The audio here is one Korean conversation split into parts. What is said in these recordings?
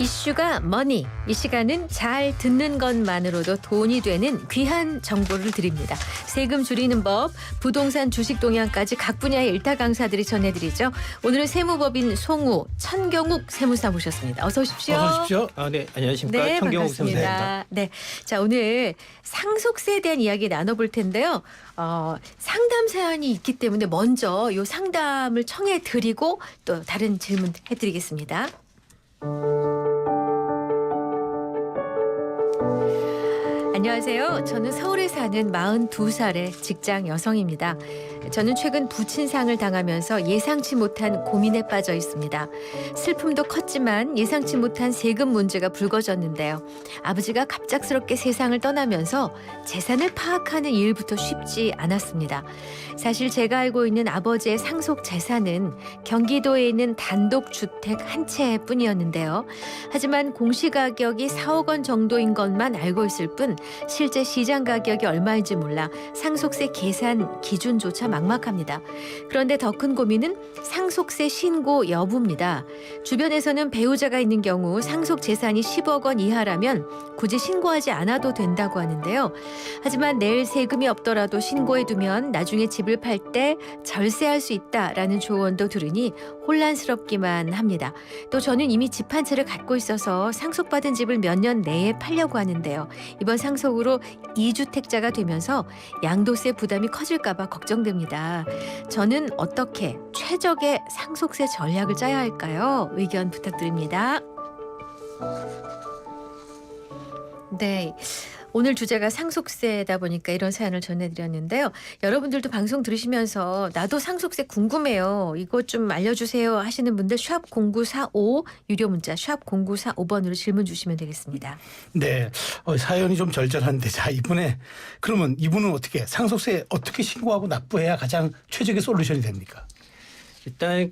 이슈가 머니. 이 시간은 잘 듣는 것만으로도 돈이 되는 귀한 정보를 드립니다. 세금 줄이는 법, 부동산 주식 동향까지 각 분야의 일타 강사들이 전해드리죠. 오늘은 세무법인 송우 천경욱 세무사 모셨습니다. 어서 오십시오. 어서 오십시오. 네, 안녕하십니까. 네, 천경욱 세무사입니다. 반갑습니다. 네, 자 오늘 상속세에 대한 이야기 나눠볼 텐데요. 상담 사연이 있기 때문에 먼저 이 상담을 청해 드리고 또 다른 질문 해드리겠습니다. 안녕하세요. 저는 서울에 사는 42살의 직장 여성입니다. 저는 최근 부친상을 당하면서 예상치 못한 고민에 빠져 있습니다. 슬픔도 컸지만 예상치 못한 세금 문제가 불거졌는데요. 아버지가 갑작스럽게 세상을 떠나면서 재산을 파악하는 일부터 쉽지 않았습니다. 사실 제가 알고 있는 아버지의 상속 재산은 경기도에 있는 단독주택 한 채뿐이었는데요. 하지만 공시가격이 4억 원 정도인 것만 알고 있을 뿐 실제 시장 가격이 얼마인지 몰라 상속세 계산 기준조차 막막합니다. 그런데 더 큰 고민은 상속세 신고 여부입니다. 주변에서는 배우자가 있는 경우 상속 재산이 10억 원 이하라면 굳이 신고하지 않아도 된다고 하는데요. 하지만 내일 세금이 없더라도 신고해두면 나중에 집을 팔 때 절세할 수 있다라는 조언도 들으니 혼란스럽기만 합니다. 또 저는 이미 집 한 채를 갖고 있어서 상속받은 집을 몇 년 내에 팔려고 하는데요. 이번 상속으로 2주택자가 되면서 양도세 부담이 커질까 봐 걱정됩니다. 저는 어떻게 최적의 상속세 전략을 짜야 할까요? 의견 부탁드립니다. 네. 오늘 주제가 상속세다 보니까 이런 사연을 전해드렸는데요. 여러분들도 방송 들으시면서 나도 상속세 궁금해요. 이거 좀 알려주세요 하시는 분들 샵 0945 유료 문자 샵 0945번으로 질문 주시면 되겠습니다. 네, 사연이 좀 절절한데 자 그러면 이분은 어떻게 상속세 어떻게 신고하고 납부해야 가장 최적의 솔루션이 됩니까? 일단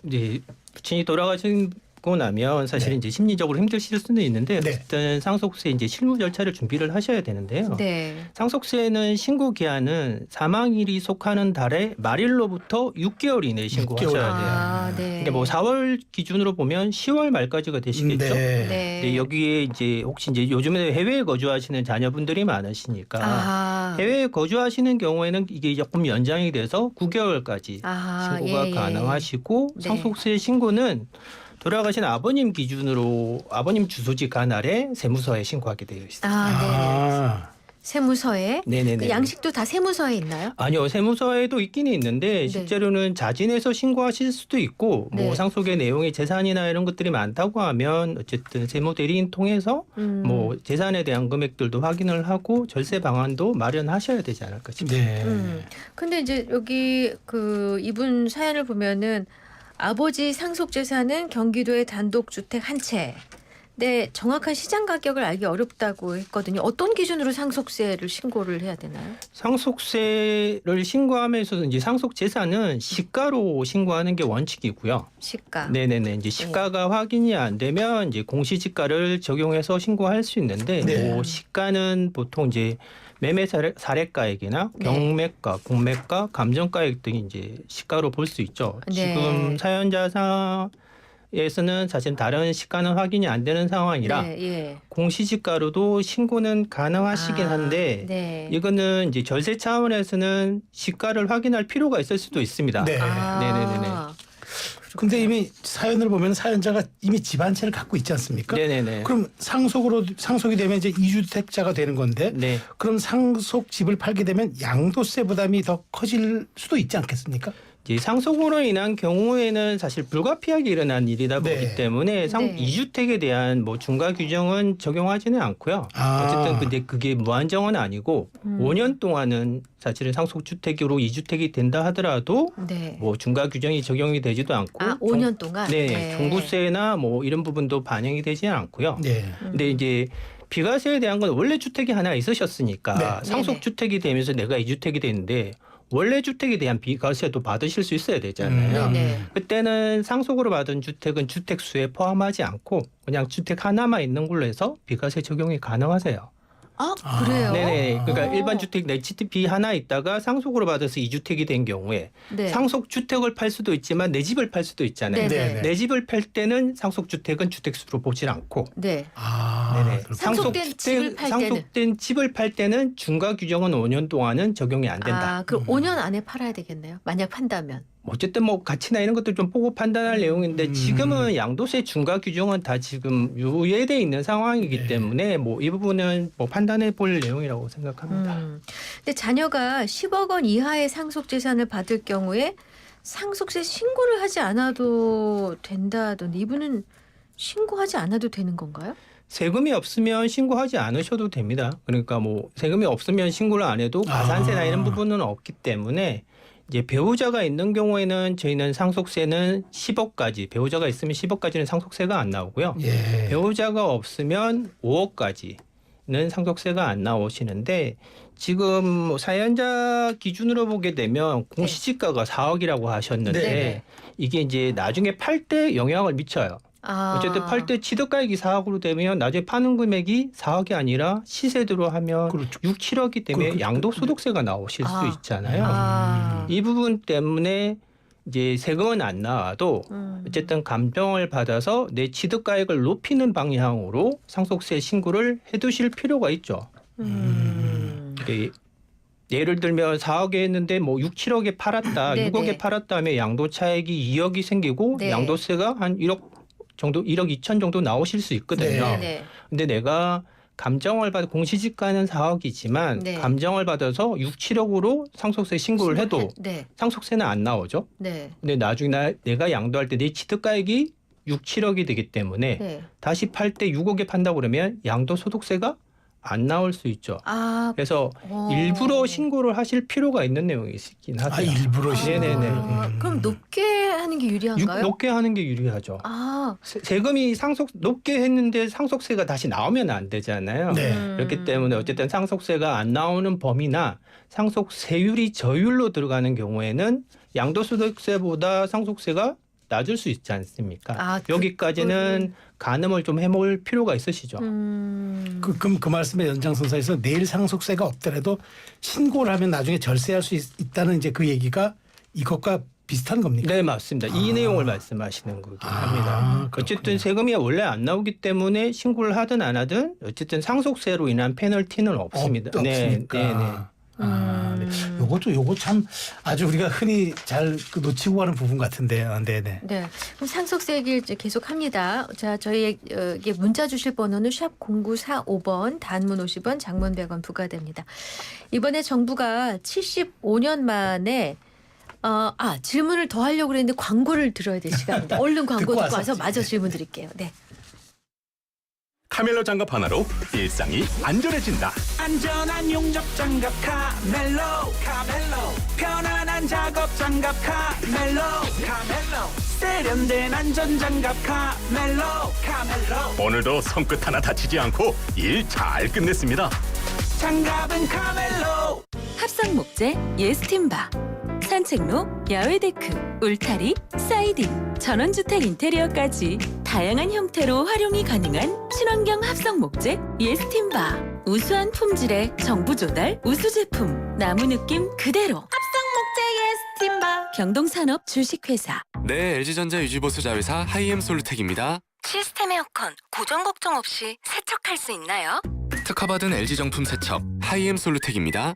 이제 부친이 돌아가신 고 나면 사실 네. 이제 심리적으로 힘드실 수는 있는데 네. 어쨌든 상속세 이제 실무 절차를 준비를 하셔야 되는데요. 네. 상속세는 신고 기한은 사망일이 속하는 달의 말일로부터 6개월 이내에 신고하셔야 돼요. 아, 네. 그러니까 뭐 4월 기준으로 보면 10월 말까지가 되시겠죠. 네. 네. 근데 여기에 이제 혹시 이제 요즘에 해외에 거주하시는 자녀분들이 많으시니까 아. 해외에 거주하시는 경우에는 이게 조금 연장이 돼서 9개월까지 아, 신고가 예, 예. 가능하시고 네. 상속세 신고는 돌아가신 아버님 기준으로 아버님 주소지 관할에 세무서에 신고하게 되어 있습니다. 아, 네. 세무서에? 네네네. 그 양식도 다 세무서에 있나요? 아니요, 세무서에도 있기는 있는데 실제로는 자진해서 신고하실 수도 있고 네. 뭐 상속의 내용이 재산이나 이런 것들이 많다고 하면 어쨌든 세무 대리인 통해서 뭐 재산에 대한 금액들도 확인을 하고 절세 방안도 마련하셔야 되지 않을까 싶습니다. 네. 근데 이제 여기 이분 사연을 보면은 아버지 상속 재산은 경기도의 단독주택 한 채. 네, 정확한 시장 가격을 알기 어렵다고 했거든요. 어떤 기준으로 상속세를 신고를 해야 되나요? 상속세를 신고하면서 이제 상속 재산은 시가로 신고하는 게 원칙이고요. 시가. 네네네. 이제 시가가 확인이 안 되면 이제 공시지가를 적용해서 신고할 수 있는데 네. 뭐 시가는 보통 이제 매매 사례가액이나 네. 경매가, 공매가, 감정가액 등이 이제 시가로 볼 수 있죠. 네. 지금 사연자에서는 사실 다른 시가는 확인이 안 되는 상황이라 네, 예. 공시지가로도 신고는 가능하시긴 한데 네. 이거는 이제 절세 차원에서는 시가를 확인할 필요가 있을 수도 있습니다. 네. 네네네네. 근데 이미 사연을 보면 사연자가 이미 집 한 채를 갖고 있지 않습니까? 네네네. 그럼 상속이 되면 이제 2주택자가 되는 건데 네. 그럼 상속 집을 팔게 되면 양도세 부담이 더 커질 수도 있지 않겠습니까? 이제 상속으로 인한 경우에는 사실 불가피하게 일어난 일이다 보기 네. 때문에 네. 2주택에 대한 뭐 중과 규정은 적용하지는 않고요. 아. 어쨌든 근데 그게 무한정은 아니고 5년 동안은 사실은 상속주택으로 2주택이 된다 하더라도 네. 뭐 중과 규정이 적용이 되지도 않고 5년 동안? 네, 종부세나 뭐 이런 부분도 반영이 되지 않고요. 네. 근데 이제 비과세에 대한 건 원래 주택이 하나 있으셨으니까 네. 상속주택이 되면서 내가 2주택이 되는데 원래 주택에 대한 비과세도 받으실 수 있어야 되잖아요. 네. 그때는 상속으로 받은 주택은 주택수에 포함하지 않고 그냥 주택 하나만 있는 걸로 해서 비과세 적용이 가능하세요. 아, 그래요? 네네. 그러니까 어. 일반 주택 내 집이 하나 있다가 상속으로 받아서 2주택이 된 경우에 네. 상속 주택을 팔 수도 있지만 내 집을 팔 수도 있잖아요. 네네. 네네. 내 집을 팔 때는 상속 주택은 주택수로 보질 않고 네. 네네. 그렇군요. 상속된 집을 팔 때는? 상속된 집을 팔 때는 중과 규정은 5년 동안은 적용이 안 된다. 아, 그럼 5년 안에 팔아야 되겠네요. 만약 판다면. 어쨌든 뭐 가치나 이런 것들 좀 보고 판단할 내용인데 지금은 양도세 중과 규정은 다 지금 유예돼 있는 상황이기 네. 때문에 뭐 이 부분은 뭐 판단해 볼 내용이라고 생각합니다. 근데 자녀가 10억 원 이하의 상속 재산을 받을 경우에 상속세 신고를 하지 않아도 된다던데 이분은 신고하지 않아도 되는 건가요? 세금이 없으면 신고하지 않으셔도 됩니다. 그러니까 뭐 세금이 없으면 신고를 안 해도 가산세나 이런 부분은 없기 때문에 이제 배우자가 있는 경우에는 저희는 상속세는 10억까지 배우자가 있으면 10억까지는 상속세가 안 나오고요. 예. 배우자가 없으면 5억까지는 상속세가 안 나오시는데 지금 사연자 기준으로 보게 되면 공시지가가 4억이라고 하셨는데 네. 이게 이제 나중에 팔 때 영향을 미쳐요. 아. 어쨌든 팔 때 취득가액이 4억으로 되면 나중에 파는 금액이 4억이 아니라 시세대로 하면 그렇죠. 6, 7억이 때문에 그렇죠. 양도소득세가 나오실 아. 수 있잖아요. 아. 이 부분 때문에 이제 세금은 안 나와도 어쨌든 감정을 받아서 내 취득가액을 높이는 방향으로 상속세 신고를 해두실 필요가 있죠. 이게 예를 들면 4억에 했는데 뭐 6, 7억에 팔았다, 네네. 6억에 팔았다면 양도 차액이 2억이 생기고 네. 양도세가 한 1억 정도, 1억 2천 정도 나오실 수 있거든요. 네네. 근데 내가 감정을 받아 공시지가는 4억이지만 네. 감정을 받아서 6, 7억으로 상속세 신고를 해도 네. 상속세는 안 나오죠. 네. 근데 나중에 내가 양도할 때 내 취득가액이 6, 7억이 되기 때문에 네. 다시 팔 때 6억에 판다고 그러면 양도소득세가 안 나올 수 있죠. 아. 그래서 일부러 신고를 하실 필요가 있는 내용이긴 하세요. 일부러 네네네. 그럼 높게 하는 게 유리한가요? 높게 하는 게 유리하죠. 아. 세금이 높게 했는데 상속세가 다시 나오면 안 되잖아요. 네. 그렇기 때문에 어쨌든 상속세가 안 나오는 범위나 상속세율이 저율로 들어가는 경우에는 양도소득세보다 상속세가 낮을 수 있지 않습니까? 아, 여기까지는 가늠을 좀 해볼 필요가 있으시죠. 그럼 그 말씀의 연장선상에서 내일 상속세가 없더라도 신고를 하면 나중에 절세할 수 있다는 이제 그 얘기가 이것과 비슷한 겁니까? 네, 맞습니다. 이 내용을 말씀하시는 거긴 합니다. 그렇군요. 어쨌든 세금이 원래 안 나오기 때문에 신고를 하든 안 하든 어쨌든 상속세로 인한 페널티는 없습니다. 없으니까. 네. 네. 요거 참 아주 우리가 흔히 잘 놓치고 가는 부분 같은데. 네네. 네. 그럼 상속세 얘기를 이제 계속 합니다. 자, 저희에게 문자 주실 번호는 샵 0945번, 단문 50원, 장문 100원 부과됩니다. 이번에 정부가 75년 만에 질문을 더 하려고 그랬는데 광고를 들어야 될 시간입니다. 얼른 광고 듣고 와서 왔었지. 마저 질문 드릴게요. 네. 카멜로 장갑 하나로 일상이 안전해진다. 안전한 용접 장갑 카멜로 편안한 작업 장갑 카멜로 세련된 안전 장갑 카멜로 오늘도 손끝 하나 다치지 않고 일 잘 끝냈습니다. 장갑은 카멜로. 합성 목재 예스팀바, 산책로, 야외 데크, 울타리, 사이딩, 전원주택 인테리어까지 다양한 형태로 활용이 가능한 친환경 합성 목재 예스팀바. 우수한 품질의 정부 조달 우수 제품, 나무 느낌 그대로. 합성 목재 예스팀바. 경동산업 주식회사. 네, LG전자 유지보수 자회사 하이엠 솔루텍입니다. 시스템 에어컨 고정 걱정 없이 세척할 수 있나요? 특허받은 LG정품 세척 하이엠 솔루텍입니다.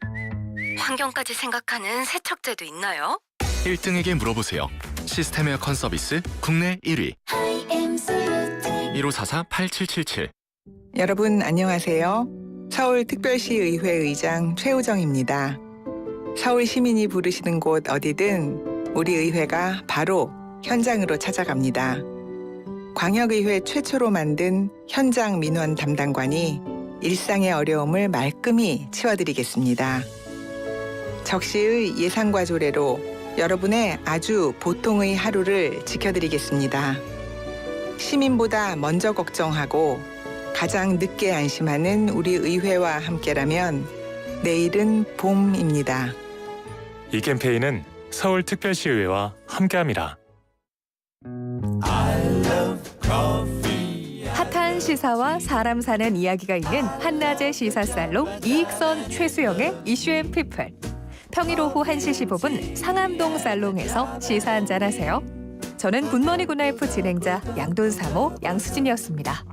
환경까지 생각하는 세척제도 있나요? 1등에게 물어보세요. 시스템 에어컨 서비스 국내 1위. 1544-8777. 여러분 안녕하세요. 서울특별시 의회 의장 최우정입니다. 서울 시민이 부르시는 곳 어디든 우리 의회가 바로 현장으로 찾아갑니다. 광역의회 최초로 만든 현장 민원 담당관이 일상의 어려움을 말끔히 치워드리겠습니다. 적시의 예상과 조례로 여러분의 아주 보통의 하루를 지켜드리겠습니다. 시민보다 먼저 걱정하고 가장 늦게 안심하는 우리 의회와 함께라면 내일은 봄입니다. 이 캠페인은 서울특별시의회와 함께합니다. 핫한 시사와 사람 사는 이야기가 있는 한낮의 시사살롱 이익선 최수영의 이슈앤피플. 평일 오후 1시 15분 상암동 살롱에서 시사 한잔 하세요. 저는 굿모닝 굿나이프 진행자 양돈사모 양수진이었습니다.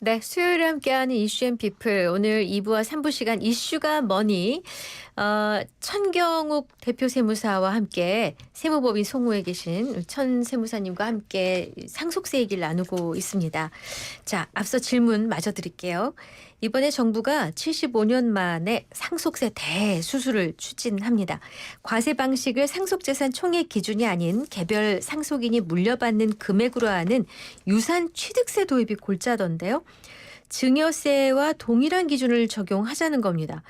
네, 수요일에 함께하는 이슈앤피플 오늘 2부와 3부 시간 이슈가 뭐니 천경욱 대표 세무사와 함께 세무법인 송우에 계신 천 세무사님과 함께 상속세 얘기를 나누고 있습니다. 자, 앞서 질문 마저 드릴게요. 이번에 정부가 75년 만에 상속세 대수술을 추진합니다. 과세 방식을 상속재산 총액 기준이 아닌 개별 상속인이 물려받는 금액으로 하는 유산 취득세 도입이 골자던데요. 증여세와 동일한 기준을 적용하자는 겁니다.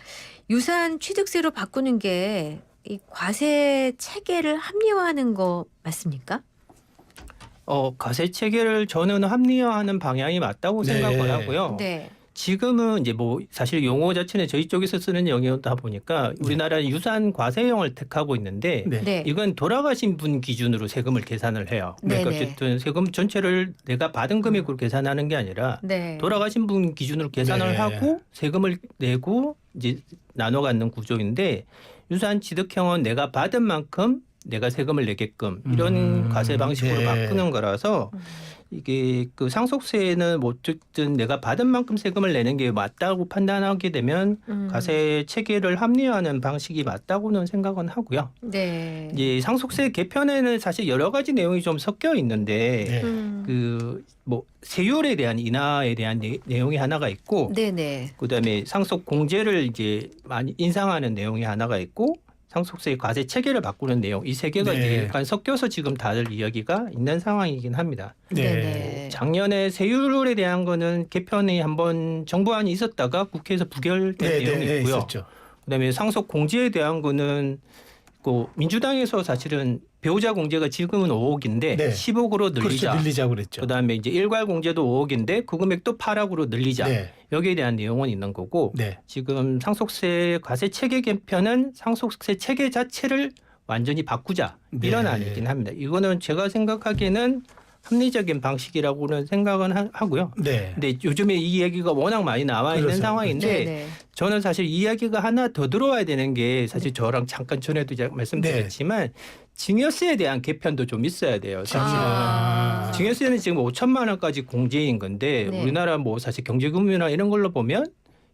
유산 취득세로 바꾸는 게 이 과세 체계를 합리화하는 거 맞습니까? 과세 체계를 저는 합리화하는 방향이 맞다고 네. 생각을 하고요. 네. 지금은 이제 뭐 사실 용어 자체는 저희 쪽에서 쓰는 용어다 보니까 우리나라는 유산 과세형을 택하고 있는데 네. 네. 이건 돌아가신 분 기준으로 세금을 계산을 해요. 그러니까 네네. 어쨌든 세금 전체를 내가 받은 금액으로 계산하는 게 아니라 네. 돌아가신 분 기준으로 계산을 네. 하고 세금을 내고 이제 나눠 갖는 구조인데 유산 취득형은 내가 받은 만큼 내가 세금을 내게끔 이런 과세 방식으로 네. 바꾸는 거라서 이게 그 상속세는 뭐 어쨌든 내가 받은 만큼 세금을 내는 게 맞다고 판단하게 되면 과세 체계를 합리화하는 방식이 맞다고는 생각은 하고요. 네. 이제 상속세 개편에는 사실 여러 가지 내용이 좀 섞여 있는데 네. 그 뭐 세율에 대한 인하에 대한 내용이 하나가 있고 네네. 그다음에 상속 공제를 이제 많이 인상하는 내용이 하나가 있고 상속세 과세 체계를 바꾸는 내용 이 세 개가 네. 이제 약간 섞여서 지금 다들 이야기가 있는 상황이긴 합니다. 네네. 작년에 세율에 대한 거는 개편이 한번 정부안이 있었다가 국회에서 부결된 네, 내용이 네, 있고요. 있었죠. 그다음에 상속 공제에 대한 거는 그 민주당에서 사실은 배우자 공제가 지금은 5억인데 네. 10억으로 늘리자. 그렇죠. 늘리자고 그랬죠. 그다음에 이제 일괄 공제도 5억인데 그 금액도 8억으로 늘리자. 네. 여기에 대한 내용은 있는 거고 네. 지금 상속세 과세 체계 개편은 상속세 체계 자체를 완전히 바꾸자 이런 네. 안이긴 합니다. 이거는 제가 생각하기에는 합리적인 방식이라고는 생각은 하고요. 네. 근데 요즘에 이 얘기가 워낙 많이 나와 있는 그렇죠. 상황인데 네네. 저는 사실 이 이야기가 하나 더 들어와야 되는 게 사실 저랑 잠깐 전에도 제가 말씀드렸지만 증여세에 대한 개편도 좀 있어야 돼요. 사실은. 아. 증여세는 지금 5천만 원까지 공제인 건데 네. 우리나라 뭐 사실 경제금융이나 이런 걸로 보면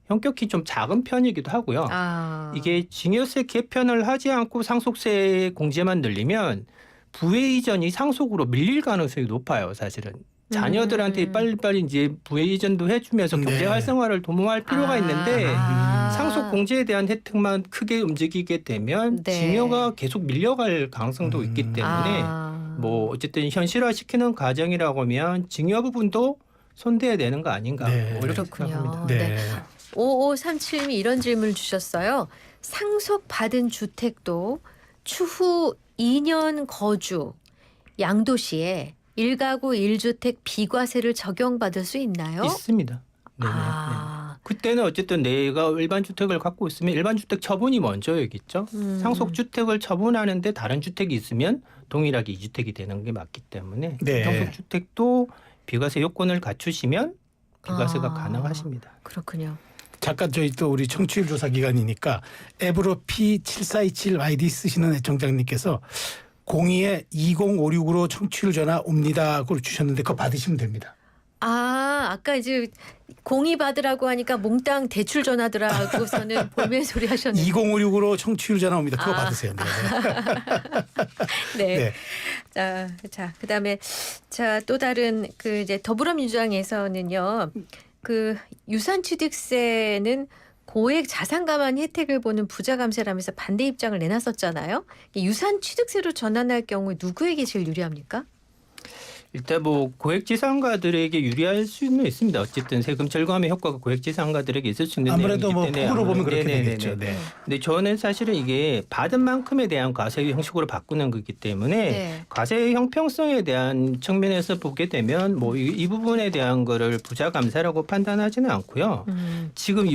현격히 좀 작은 편이기도 하고요. 아. 이게 증여세 개편을 하지 않고 상속세 공제만 늘리면 부의 이전이 상속으로 밀릴 가능성이 높아요. 사실은. 자녀들한테 빨리빨리 이제 부의 이전도 해주면서 경제 네. 활성화를 도모할 필요가 아. 있는데 아. 상속 공제에 대한 혜택만 크게 움직이게 되면 네. 증여가 계속 밀려갈 가능성도 있기 때문에 아. 뭐 어쨌든 현실화시키는 과정이라고 하면 증여 부분도 손대야 되는 거 아닌가 네. 뭐 이렇게 그렇군요. 생각합니다. 네. 5537님이 이런 질문을 주셨어요. 상속받은 주택도 추후 2년 거주 양도시에 1가구 1주택 비과세를 적용받을 수 있나요? 있습니다. 네. 아. 그때는 어쨌든 내가 일반 주택을 갖고 있으면 일반 주택 처분이 먼저겠죠. 상속 주택을 처분하는데 다른 주택이 있으면 동일하게 2주택이 되는 게 맞기 때문에 네. 상속 주택도 비과세 요건을 갖추시면 비과세가 아. 가능하십니다. 그렇군요. 잠깐 저희 또 우리 청취율 조사 기간이니까 앱으로 P7427 아이디 쓰시는 애청자님께서 02-2056으로 청취율 전화 옵니다. 그걸 주셨는데 그거 받으시면 됩니다. 아, 아까 이제 공의 받으라고 하니까 몽땅 대출 전화더라고서는 볼멘 소리 하셨는데. 2056으로 청취율 전화 옵니다. 그거 아. 받으세요. 네. 네. 네. 자, 그다음에 자, 또 다른 그 이제 더불어민주당에서는요. 그 유산취득세는 고액 자산가만 혜택을 보는 부자 감세라면서 반대 입장을 내놨었잖아요. 유산취득세로 전환할 경우에 누구에게 제일 유리합니까? 일단 뭐 고액지상가들에게 유리할 수는 있습니다. 어쨌든 세금 절감의 효과가 고액지상가들에게 있을 수 있는 아무래도 뭐 내용이기 때문에 폭으로 보면 그렇게 네네네네. 되겠죠. 네. 근데 저는 사실은 이게 받은 만큼에 대한 과세 형식으로 바꾸는 거기 때문에 네. 과세 형평성에 대한 측면에서 보게 되면 뭐 이 부분에 대한 거를 부자 감세라고 판단하지는 않고요. 지금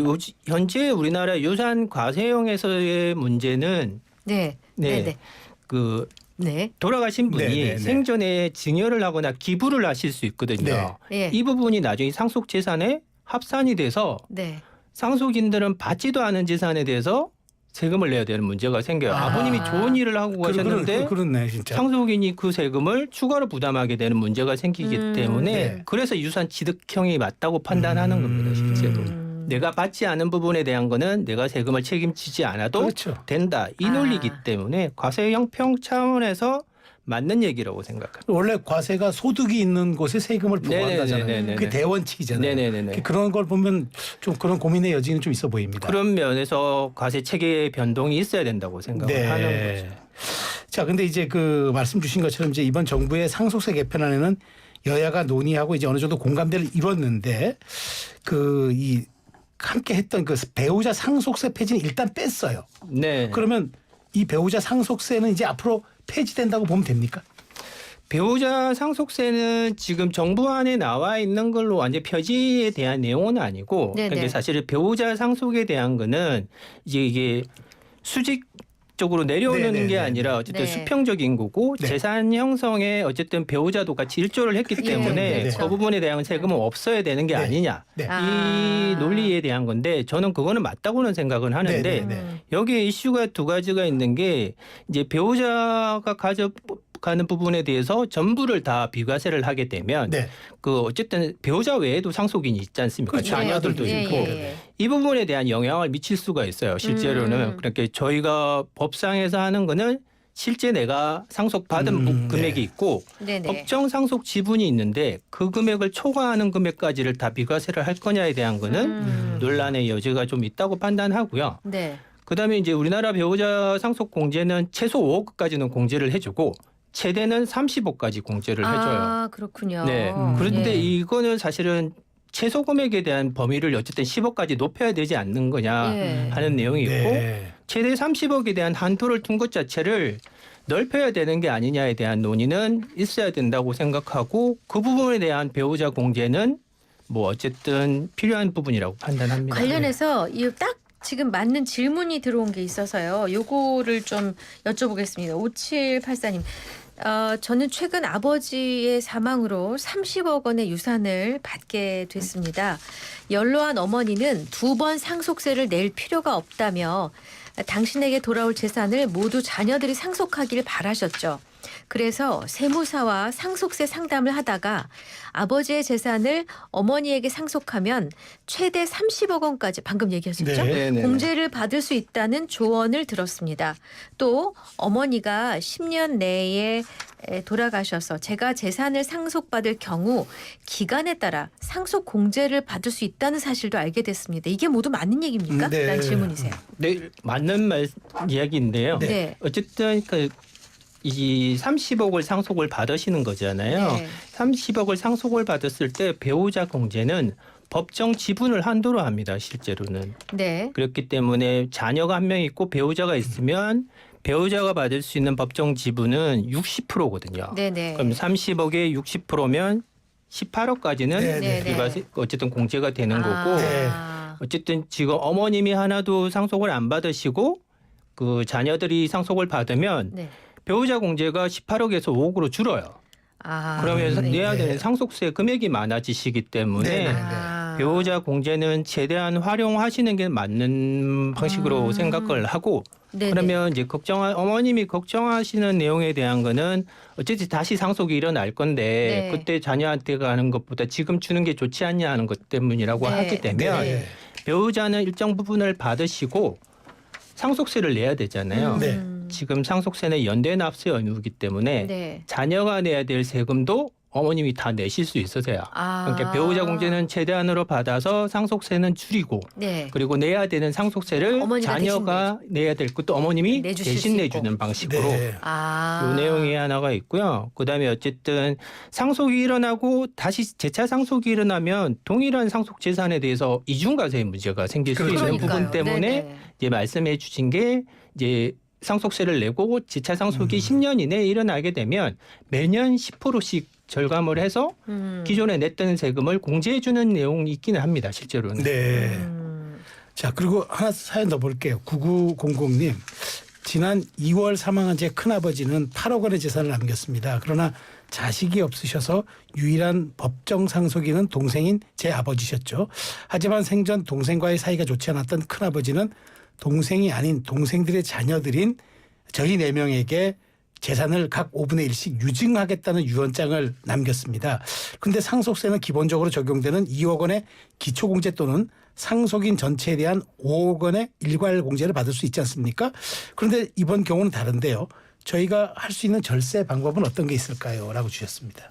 현재 우리나라 유산 과세형에서의 문제는 네. 네. 네. 그 네. 돌아가신 분이 네네네. 생전에 증여를 하거나 기부를 하실 수 있거든요. 네. 이 부분이 나중에 상속 재산에 합산이 돼서 네. 상속인들은 받지도 않은 재산에 대해서 세금을 내야 되는 문제가 생겨요. 아. 아버님이 좋은 일을 하고 가셨는데 그렇네 진짜. 상속인이 그 세금을 추가로 부담하게 되는 문제가 생기기 때문에 네. 그래서 유산 취득형이 맞다고 판단하는 겁니다. 실제로. 내가 받지 않은 부분에 대한 거는 내가 세금을 책임지지 않아도 그렇죠. 된다. 이 논리이기 때문에 과세 형평 차원에서 맞는 얘기라고 생각합니다. 원래 과세가 소득이 있는 곳에 세금을 부과한다잖아요. 네네네네네. 그게 대원칙이잖아요. 네네네네. 그런 걸 보면 좀 그런 고민의 여지는 좀 있어 보입니다. 그런 면에서 과세 체계의 변동이 있어야 된다고 생각을 하는 거죠. 자, 근데 이제 그 말씀 주신 것처럼 이제 이번 정부의 상속세 개편안에는 여야가 논의하고 이제 어느 정도 공감대를 이뤘는데 그 이 함께 했던 그 배우자 상속세 폐지는 일단 뺐어요. 네. 그러면 이 배우자 상속세는 이제 앞으로 폐지된다고 보면 됩니까? 배우자 상속세는 지금 정부 안에 나와 있는 걸로 완전 폐지에 대한 내용은 아니고 네네. 그러니까 사실 배우자 상속에 대한 거는 이제 이게 수직적으로 내려오는 네네네. 게 아니라 어쨌든 네. 수평적인 거고 네. 재산 재산 형성에 어쨌든 배우자도 같이 일조를 했기 때문에 네네. 그 부분에 대한 세금은 없어야 되는 게 네. 아니냐. 네. 이 논리에 대한 건데 저는 그거는 맞다고는 생각은 하는데 네네네. 여기에 이슈가 두 가지가 있는 게 이제 배우자가 가져가는 부분에 대해서 전부를 다 비과세를 하게 되면 네. 그 어쨌든 배우자 외에도 상속인이 있지 않습니까? 그렇죠. 자녀들도 예, 있고 예, 예. 이 부분에 대한 영향을 미칠 수가 있어요. 실제로는 그러니까 저희가 법상에서 하는 거는 실제 내가 상속받은 금액이 네. 있고 네네. 법정 상속 지분이 있는데 그 금액을 초과하는 금액까지를 다 비과세를 할 거냐에 대한 거는 논란의 여지가 좀 있다고 판단하고요. 네. 그다음에 이제 우리나라 배우자 상속 공제는 최소 5억까지는 공제를 해주고 최대는 30억까지 공제를 해줘요. 아, 그렇군요. 네. 그런데 예. 이거는 사실은 최소 금액에 대한 범위를 어쨌든 10억까지 높여야 되지 않는 거냐 예. 하는 내용이 있고 네. 최대 30억에 대한 한도를 둔 것 자체를 넓혀야 되는 게 아니냐에 대한 논의는 있어야 된다고 생각하고 그 부분에 대한 배우자 공제는 뭐 어쨌든 필요한 부분이라고 판단합니다. 관련해서 이 딱 지금 맞는 질문이 들어온 게 있어서요. 요거를 좀 여쭤보겠습니다. 5784님. 저는 최근 아버지의 사망으로 30억 원의 유산을 받게 됐습니다. 연로한 어머니는 2번 상속세를 낼 필요가 없다며 당신에게 돌아올 재산을 모두 자녀들이 상속하기를 바라셨죠. 그래서 세무사와 상속세 상담을 하다가 아버지의 재산을 어머니에게 상속하면 최대 30억 원까지 방금 얘기하셨죠? 네. 공제를 받을 수 있다는 조언을 들었습니다. 또 어머니가 10년 내에 돌아가셔서 제가 재산을 상속받을 경우 기간에 따라 상속 공제를 받을 수 있다는 사실도 알게 됐습니다. 이게 모두 맞는 얘기입니까? 네. 라는 질문이세요. 네, 맞는 이야기인데요. 네. 어쨌든 이 30억을 상속을 받으시는 거잖아요. 네. 30억을 상속을 받았을 때 배우자 공제는 법정 지분을 한도로 합니다. 실제로는. 네. 그렇기 때문에 자녀가 한 명 있고 배우자가 있으면 배우자가 받을 수 있는 법정 지분은 60%거든요. 네네. 그럼 30억에 60%면 18억까지는 네네. 어쨌든 공제가 되는 거고 네. 어쨌든 지금 어머님이 하나도 상속을 안 받으시고 그 자녀들이 상속을 받으면 네. 배우자 공제가 18억에서 5억으로 줄어요. 그러면 네. 내야 되는 상속세 금액이 많아지시기 때문에 아. 배우자 공제는 최대한 활용하시는 게 맞는 방식으로 생각을 하고 네네. 그러면 이제 어머님이 걱정하시는 내용에 대한 거는 어쨌든 다시 상속이 일어날 건데 네. 그때 자녀한테 가는 것보다 지금 주는 게 좋지 않냐 하는 것 때문이라고 네. 하게 되면 네. 배우자는 일정 부분을 받으시고 상속세를 내야 되잖아요. 네. 지금 상속세는 연대 납세 의무이기 때문에 네. 자녀가 내야 될 세금도 어머님이 다 내실 수 있으세요. 아. 그러니까 배우자 공제는 최대한으로 받아서 상속세는 줄이고 네. 그리고 내야 되는 상속세를 어머니가 자녀가 내야 될 것도 어머님이 내주실 대신 수 내주는 있고. 방식으로 네. 아. 이 내용이 하나가 있고요. 그다음에 어쨌든 상속이 일어나고 다시 재차 상속이 일어나면 동일한 상속 재산에 대해서 이중과세 문제가 생길 수 있는 그러니까요. 부분 때문에 네네. 이제 말씀해 주신 게 이제 상속세를 내고 재차 상속이 10년 이내에 일어나게 되면 매년 10%씩 절감을 해서 기존에 냈던 세금을 공제해 주는 내용이 있기는 합니다. 실제로는. 네. 자, 그리고 하나 사연 더 볼게요. 9900님. 지난 2월 사망한 제 큰아버지는 8억 원의 재산을 남겼습니다. 그러나 자식이 없으셔서 유일한 법정 상속인은 동생인 제 아버지셨죠. 하지만 생전 동생과의 사이가 좋지 않았던 큰아버지는 동생이 아닌 동생들의 자녀들인 저희 4명에게 재산을 각 5분의 1씩 유증하겠다는 유언장을 남겼습니다. 그런데 상속세는 기본적으로 적용되는 2억 원의 기초공제 또는 상속인 전체에 대한 5억 원의 일괄공제를 받을 수 있지 않습니까? 그런데 이번 경우는 다른데요. 저희가 할 수 있는 절세 방법은 어떤 게 있을까요? 라고 주셨습니다.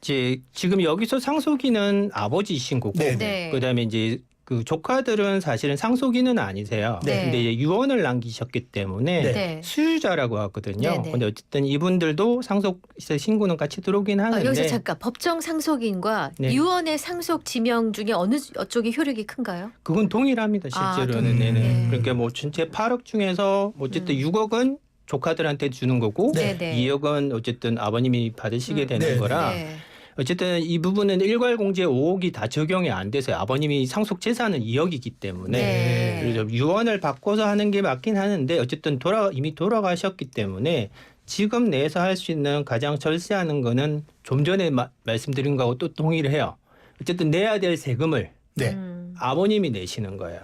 이제 지금 여기서 상속인은 아버지이신 거고 네. 네. 그다음에 이제 그 조카들은 사실은 상속인은 아니세요. 네. 근데 이제 유언을 남기셨기 때문에 네. 수유자라고 하거든요. 네, 네. 근데 어쨌든 이분들도 상속세 신고는 같이 들어오긴 하는데 여기서 잠깐 법정 상속인과 네. 유언의 상속 지명 중에 어느 쪽이 효력이 큰가요? 그건 동일합니다. 실제로는. 동일. 네네. 네. 그러니까 뭐 전체 8억 중에서 어쨌든 6억은 조카들한테 주는 거고 네, 네. 2억은 어쨌든 아버님이 받으시게 되는 네, 거라 네. 어쨌든 이 부분은 일괄공제 5억이 다 적용이 안 돼서요. 아버님이 상속 재산은 2억이기 때문에 네. 그래서 유언을 바꿔서 하는 게 맞긴 하는데 어쨌든 이미 돌아가셨기 때문에 지금 내에서 할 수 있는 가장 절세하는 거는 좀 전에 말씀드린 거하고 또 동의를 해요. 어쨌든 내야 될 세금을 네. 아버님이 내시는 거예요.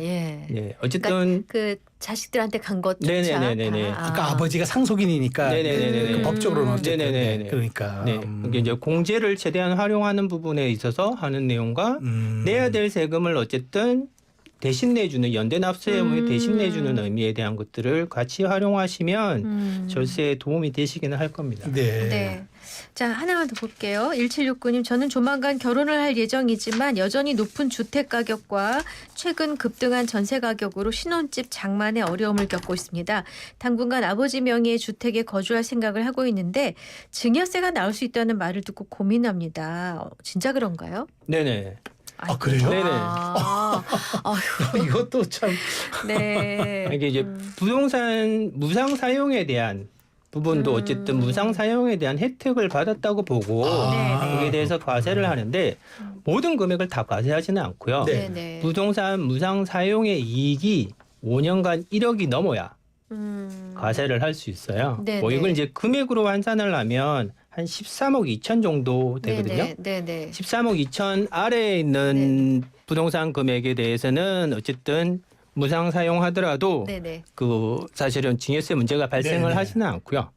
예. 네, 어쨌든 그 자식들한테 간 것조차 네네네네네. 다. 아까 아버지가 상속인이니까 네네네네. 그 법적으로는 어쨌든 네네네네. 그러니까 네, 이게 이제 공제를 최대한 활용하는 부분에 있어서 하는 내용과 내야 될 세금을 어쨌든 대신 내주는 연대납세 의무에 대신 내주는 의미에 대한 것들을 같이 활용하시면 절세에 도움이 되시기는 할 겁니다. 네. 네. 자, 하나만 더 볼게요. 1769님, 저는 조만간 결혼을 할 예정이지만 여전히 높은 주택 가격과 최근 급등한 전세 가격으로 신혼집 장만에 어려움을 겪고 있습니다. 당분간 아버지 명의의 주택에 거주할 생각을 하고 있는데 증여세가 나올 수 있다는 말을 듣고 고민합니다. 진짜 그런가요? 네네. 아, 그래요? 네네. 아휴, 이것도 참 네. 이게 이제 부동산 무상 사용에 대한 부분도 어쨌든 무상 사용에 대한 혜택을 받았다고 보고 네, 네. 거기에 대해서 과세를 하는데 모든 금액을 다 과세하지는 않고요. 네. 네. 부동산 무상 사용의 이익이 5년간 1억이 넘어야 과세를 할 수 있어요. 네, 뭐 네. 이걸 이제 금액으로 환산을 하면 한 13억 2천 정도 되거든요. 네. 13억 2천 아래에 있는 부동산 금액에 대해서는 어쨌든 무상 사용하더라도 네. 그 사실은 증여세 문제가 발생을 네네. 하지는 않고요.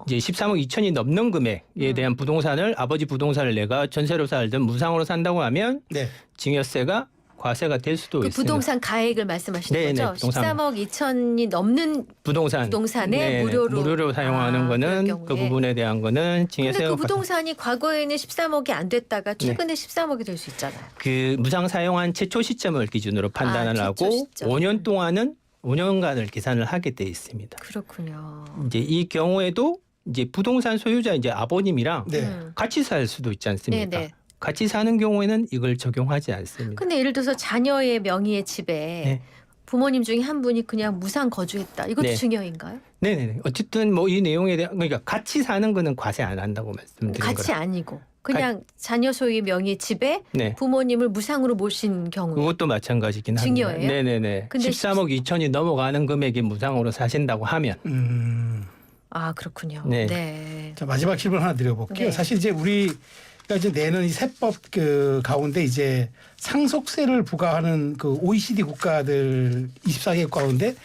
이제 13억 2천이 넘는 금액에 대한 부동산을 아버지 부동산을 내가 전세로 살든 무상으로 산다고 하면 네. 증여세가 과세가 될 수도 그 있습니다. 부동산 가액을 말씀하시는 네네, 거죠? 부동산. 13억 2천이 넘는 부동산에 네, 무료로 사용하는 그럴 거는 경우에. 그 부분에 대한 거는 근데 증여세가 그 부동산이 과거에는 13억이 안 됐다가 최근에 13억이 될 수 있잖아요. 그 무상 사용한 최초 시점을 기준으로 판단을 최초 하고 시점. 5년 동안은 5년간을 계산을 하게 돼 있습니다. 그렇군요. 이제 이 경우에도 이제 부동산 소유자 이제 아버님이랑 네. 같이 살 수도 있지 않습니까? 네네. 같이 사는 경우에는 이걸 적용하지 않습니다. 근데 예를 들어서 자녀의 명의의 집에 네. 부모님 중에 한 분이 그냥 무상 거주했다. 이것도 네. 증여인가요? 네네. 어쨌든 뭐 이 내용에 대한 그러니까 같이 사는 거는 과세 안 한다고 말씀드린 같이 거라. 아니고 그냥 자녀 소유의 명의의 집에 네. 부모님을 무상으로 모신 경우. 그것도 마찬가지긴 합니다. 증여예요? 네네네. 근데 13억 2천이 넘어가는 금액이 무상으로 사신다고 하면 아 그렇군요. 네. 네. 자, 마지막 질문 하나 드려볼게요. 네. 사실 이제 우리가 이제 내는 이 세법 그 가운데 이제 상속세를 부과하는 그 OECD 국가들 24개 가운데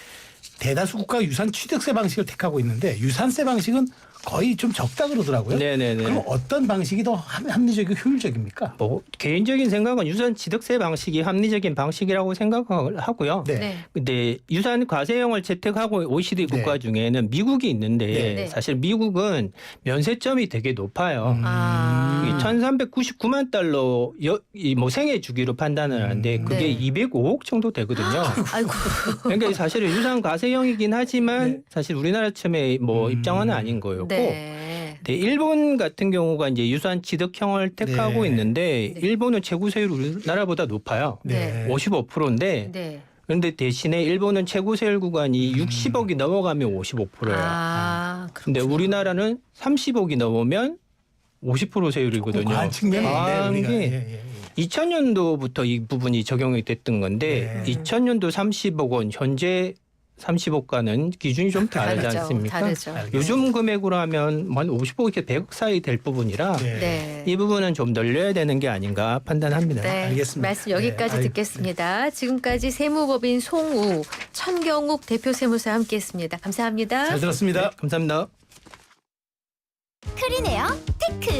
대다수 국가가 유산 취득세 방식을 택하고 있는데 유산세 방식은 거의 좀 적다 그러더라고요. 네네네. 그럼 어떤 방식이 더 합리적이고 효율적입니까? 뭐 개인적인 생각은 유산 취득세 방식이 합리적인 방식이라고 생각을 하고요. 네. 네. 근데 유산 과세형을 채택하고 OECD 네. 국가 중에는 미국이 있는데 네. 사실 미국은 면세점이 되게 높아요. 아. 이게 1,399만 달러 뭐 생애 주기로 판단을 하는데 그게 네. 205억 정도 되거든요. 아이고. 그러니까 사실은 유산 과세형이긴 하지만 네. 사실 우리나라처럼의 뭐 입장은 아닌 거였고. 네. 네, 일본 같은 경우가 이제 유산 취득형을 택하고 네. 있는데 네. 일본은 최고세율이 우리나라보다 높아요. 네. 55%인데 네. 그런데 대신에 일본은 최고세율 구간이 60억이 넘어가면 55%예요. 아, 근데 그렇구나. 우리나라는 30억이 넘으면 50% 세율이거든요. 과한 측면이 과한 있네. 게 우리가. 2000년도부터 이 부분이 적용이 됐던 건데 네. 2000년도 30억 원 현재 30억과는 기준이 좀 다르지 다르죠. 않습니까? 다르죠. 요즘 금액으로 하면 한 50억, 100억 사이 될 부분이라 네. 이 부분은 좀 늘려야 되는 게 아닌가 판단합니다. 네, 알겠습니다. 말씀 여기까지 네, 듣겠습니다. 지금까지 세무법인 송우 천경욱 대표 세무사 함께했습니다. 감사합니다. 잘 들었습니다. 감사합니다. 크리네어 테크